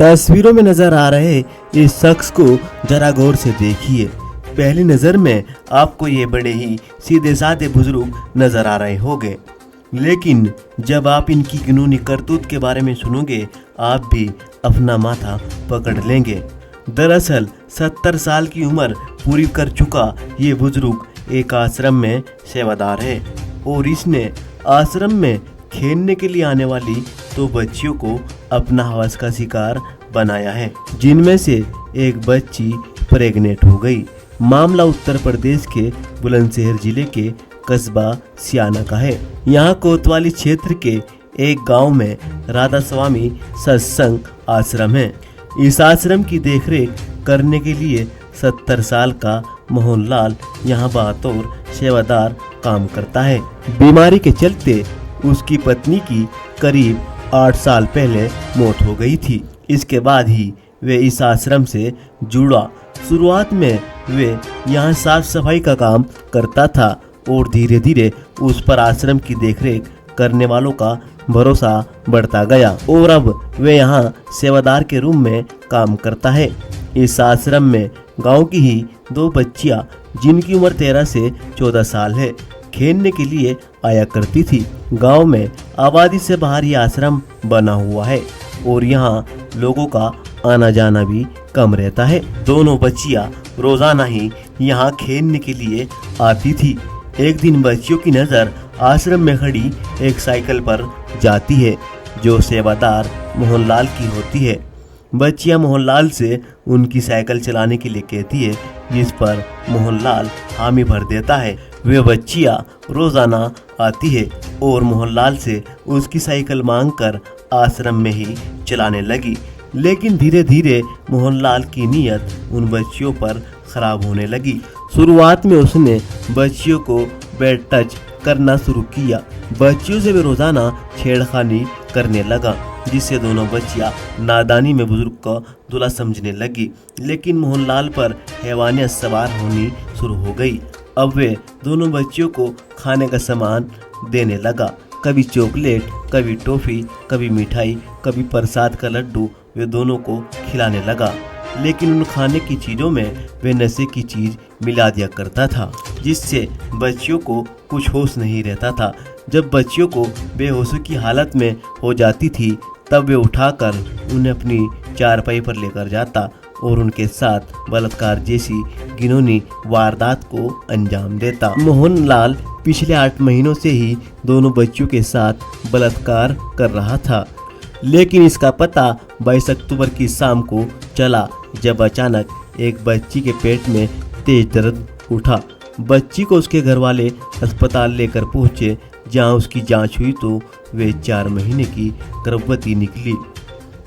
तस्वीरों में नजर आ रहे इस शख्स को जरा गौर से देखिए। पहली नजर में आपको ये बड़े ही सीधे साधे बुजुर्ग नजर आ रहे होंगे, लेकिन जब आप इनकी जुनूनी करतूत के बारे में सुनोगे आप भी अपना माथा पकड़ लेंगे। दरअसल 70 साल की उम्र पूरी कर चुका ये बुजुर्ग एक आश्रम में सेवादार है और इसने आश्रम में खेलने के लिए आने वाली 2 बच्चियों को अपना हवस का शिकार बनाया है, जिनमें से एक बच्ची प्रेग्नेंट हो गई। मामला उत्तर प्रदेश के बुलंदशहर जिले के कस्बा सियाना का है। यहाँ कोतवाली क्षेत्र के एक गांव में राधा स्वामी सत्संग आश्रम है। इस आश्रम की देखरेख करने के लिए 70 साल का मोहनलाल यहाँ बतौर सेवादार काम करता है। बीमारी के चलते उसकी पत्नी की करीब 8 साल पहले मौत हो गई थी। इसके बाद ही वे इस आश्रम से जुड़ा। शुरुआत में वे यहाँ साफ सफाई का काम करता था और धीरे धीरे उस पर आश्रम की देखरेख करने वालों का भरोसा बढ़ता गया और अब वे यहाँ सेवादार के रूम में काम करता है। इस आश्रम में गांव की ही 2 बच्चियां जिनकी उम्र 13 से 14 साल है खेलने के लिए आया करती थी। गांव में आबादी से बाहर ये आश्रम बना हुआ है और यहाँ लोगों का आना जाना भी कम रहता है। दोनों बच्चियां रोजाना ही यहाँ खेलने के लिए आती थी। एक दिन बच्चियों की नज़र आश्रम में खड़ी एक साइकिल पर जाती है जो सेवादार मोहनलाल की होती है। बच्चियां मोहनलाल से उनकी साइकिल चलाने के लिए कहती है, जिस पर मोहनलाल हामी भर देता है। वे बच्चियां रोजाना आती है और मोहनलाल से उसकी साइकिल मांगकर आश्रम में ही चलाने लगी। लेकिन धीरे धीरे मोहनलाल की नीयत उन बच्चियों पर खराब होने लगी। शुरुआत में उसने बच्चियों को बैड टच करना शुरू किया। बच्चियों से वे रोजाना छेड़खानी करने लगा, जिससे दोनों बच्चियां नादानी में बुजुर्ग को दूल्हा समझने लगी। लेकिन मोहनलाल पर हैवानियत सवार होनी शुरू हो गई। अब वे दोनों बच्चियों को खाने का सामान देने लगा। कभी चॉकलेट, कभी टॉफी, कभी मिठाई, कभी प्रसाद का लड्डू वे दोनों को खिलाने लगा। लेकिन उन खाने की चीज़ों में वे नशे की चीज़ मिला दिया करता था, जिससे बच्चियों को कुछ होश नहीं रहता था। जब बच्चियों को बेहोशी की हालत में हो जाती थी तब वे उठाकर उन्हें अपनी चारपाई पर लेकर जाता और उनके साथ बलात्कार जैसी घिनौनी वारदात को अंजाम देता। मोहनलाल पिछले 8 महीनों से ही दोनों बच्चियों के साथ बलात्कार कर रहा था, लेकिन इसका पता 22 अक्टूबर की शाम को चला जब अचानक एक बच्ची के पेट में तेज दर्द उठा। बच्ची को उसके घर वाले अस्पताल लेकर पहुंचे, जहां उसकी जांच हुई तो वे 4 महीने की गर्भवती निकली।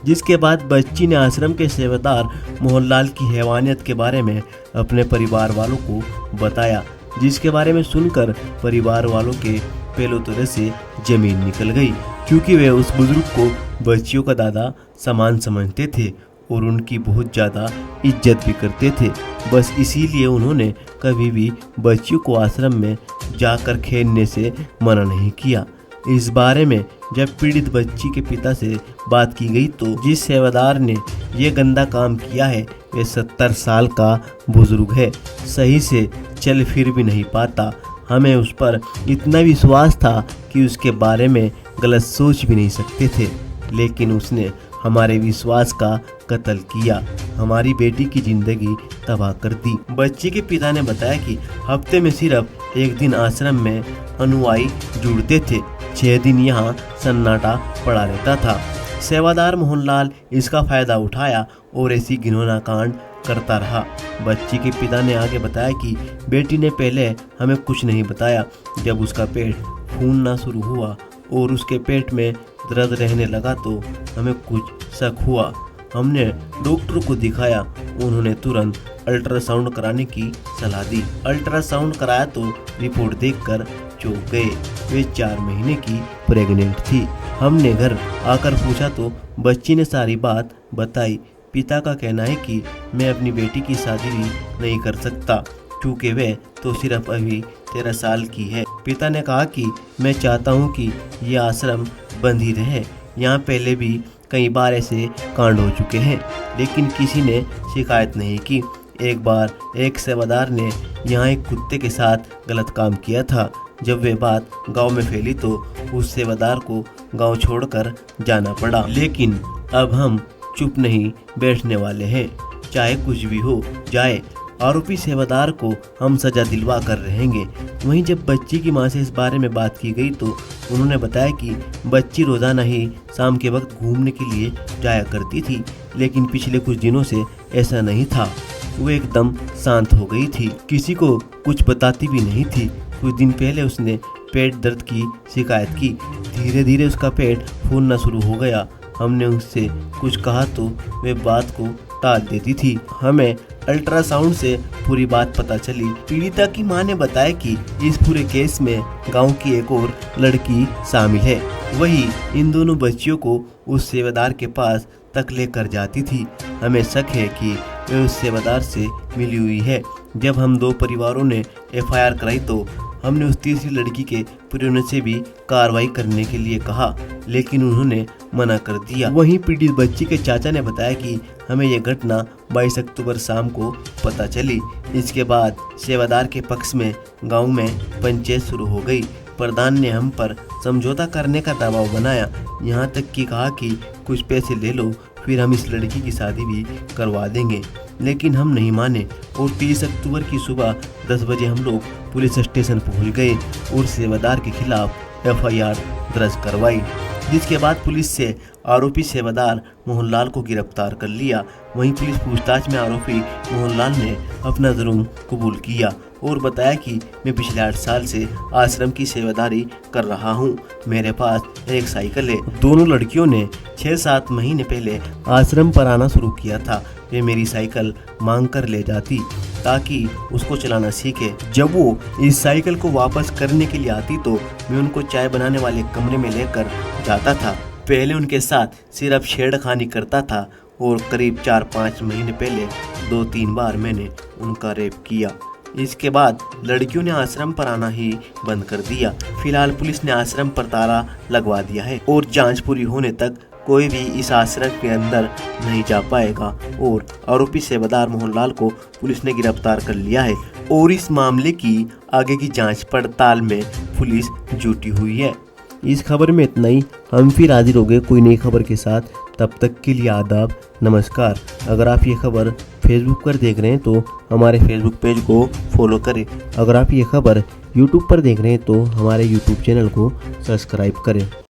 जिसके बाद बच्ची ने आश्रम के सेवादार मोहनलाल की हैवानियत के बारे में अपने परिवार वालों को बताया, जिसके बारे में सुनकर परिवार वालों के पहले तरह से जमीन निकल गई, क्योंकि वे उस बुजुर्ग को बच्चियों का दादा समान समझते थे और उनकी बहुत ज़्यादा इज्जत भी करते थे। बस इसीलिए उन्होंने कभी भी बच्चियों को आश्रम में जाकर खेलने से मना नहीं किया। इस बारे में जब पीड़ित बच्ची के पिता से बात की गई तो जिस सेवादार ने ये गंदा काम किया है वे 70 साल का बुजुर्ग है, सही से चल फिर भी नहीं पाता। हमें उस पर इतना विश्वास था कि उसके बारे में गलत सोच भी नहीं सकते थे, लेकिन उसने हमारे विश्वास का कत्ल किया, हमारी बेटी की जिंदगी तबाह कर दी। बच्ची के पिता ने बताया कि हफ्ते में सिर्फ एक दिन आश्रम में अनुयायी जुड़ते थे, 6 दिन यहाँ सन्नाटा पड़ा रहता था। सेवादार मोहनलाल इसका फायदा उठाया और ऐसी घिनौना कांड करता रहा। बच्ची के पिता ने आगे बताया कि बेटी ने पहले हमें कुछ नहीं बताया। जब उसका पेट फूलना शुरू हुआ और उसके पेट में दर्द रहने लगा तो हमें कुछ शक हुआ। हमने डॉक्टर को दिखाया, उन्होंने तुरंत अल्ट्रासाउंड कराने की सलाह दी। अल्ट्रासाउंड कराया तो रिपोर्ट देखकर चौंक गए, वे 4 महीने की प्रेग्नेंट थी। हमने घर आकर पूछा तो बच्ची ने सारी बात बताई। पिता का कहना है कि मैं अपनी बेटी की शादी भी नहीं कर सकता, क्योंकि वे तो सिर्फ अभी 13 साल की है। पिता ने कहा कि मैं चाहता हूँ कि यह आश्रम बंद ही रहे। यहाँ पहले भी कई बार ऐसे कांड हो चुके हैं, लेकिन किसी ने शिकायत नहीं की। एक बार एक सेवादार ने यहाँ एक कुत्ते के साथ गलत काम किया था। जब वे बात गांव में फैली तो उस सेवादार को गांव छोड़कर जाना पड़ा। लेकिन अब हम चुप नहीं बैठने वाले हैं, चाहे कुछ भी हो जाए। आरोपी सेवादार को हम सजा दिलवा कर रहेंगे। वहीं जब बच्ची की मां से इस बारे में बात की गई तो उन्होंने बताया कि बच्ची रोजाना ही शाम के वक्त घूमने के लिए जाया करती थी, लेकिन पिछले कुछ दिनों से ऐसा नहीं था। वो एकदम शांत हो गई थी, किसी को कुछ बताती भी नहीं थी। कुछ दिन पहले उसने पेट दर्द की शिकायत की। धीरे धीरे उसका पेट फूलना शुरू हो गया। हमने उससे कुछ कहा तो वे बात को टाल देती थी। हमें अल्ट्रासाउंड से पूरी बात पता चली। पीड़िता की मां ने बताया कि इस पूरे केस में गांव की एक और लड़की शामिल है। वही इन दोनों बच्चियों को उस सेवादार के पास तक लेकर जाती थी। हमें शक है कि वे उस सेवादार से मिली हुई है। जब हम दो परिवारों ने एफआईआर कराई तो हमने उस तीसरी लड़की के परिजनों से भी कार्रवाई करने के लिए कहा, लेकिन उन्होंने मना कर दिया। वहीं पीड़ित बच्ची के चाचा ने बताया कि हमें यह घटना 22 अक्टूबर शाम को पता चली। इसके बाद सेवादार के पक्ष में गांव में पंचायत शुरू हो गई। प्रधान ने हम पर समझौता करने का दबाव बनाया, यहाँ तक कि कहा कि कुछ पैसे ले लो, फिर हम इस लड़की की शादी भी करवा देंगे। लेकिन हम नहीं माने और 30 अक्टूबर की सुबह 10 बजे हम लोग पुलिस स्टेशन पहुंच गए और सेवादार के खिलाफ एफआईआर दर्ज करवाई, जिसके बाद पुलिस से आरोपी सेवादार मोहनलाल को गिरफ्तार कर लिया। वहीं पुलिस पूछताछ में आरोपी मोहनलाल ने अपना जुर्म कबूल किया और बताया कि मैं पिछले 8 साल से आश्रम की सेवादारी कर रहा हूं। मेरे पास एक साइकिल है। दोनों लड़कियों ने 6-7 महीने पहले आश्रम पर आना शुरू किया था। वे मेरी साइकिल मांग कर ले जाती ताकि उसको चलाना सीखे। जब वो इस साइकिल को वापस करने के लिए आती तो मैं उनको चाय बनाने वाले कमरे में लेकर जाता था। पहले उनके साथ सिर्फ छेड़खानी करता था और करीब 4-5 महीने पहले 2-3 बार मैंने उनका रेप किया। इसके बाद लड़कियों ने आश्रम पर आना ही बंद कर दिया। फिलहाल पुलिस ने आश्रम पर ताला लगवा दिया है और जांच पूरी होने तक कोई भी इस आश्रम के अंदर नहीं जा पाएगा। और आरोपी सेवादार मोहनलाल को पुलिस ने गिरफ्तार कर लिया है और इस मामले की आगे की जांच पड़ताल में पुलिस जुटी हुई है। इस खबर में इतना ही। हम फिर हाजिर हो गए कोई नई खबर के साथ। तब तक के लिए आदाब, नमस्कार। अगर आप ये खबर फेसबुक पर देख रहे हैं तो हमारे फेसबुक पेज को फॉलो करें। अगर आप ये खबर यूट्यूब पर देख रहे हैं तो हमारे यूट्यूब चैनल को सब्सक्राइब करें।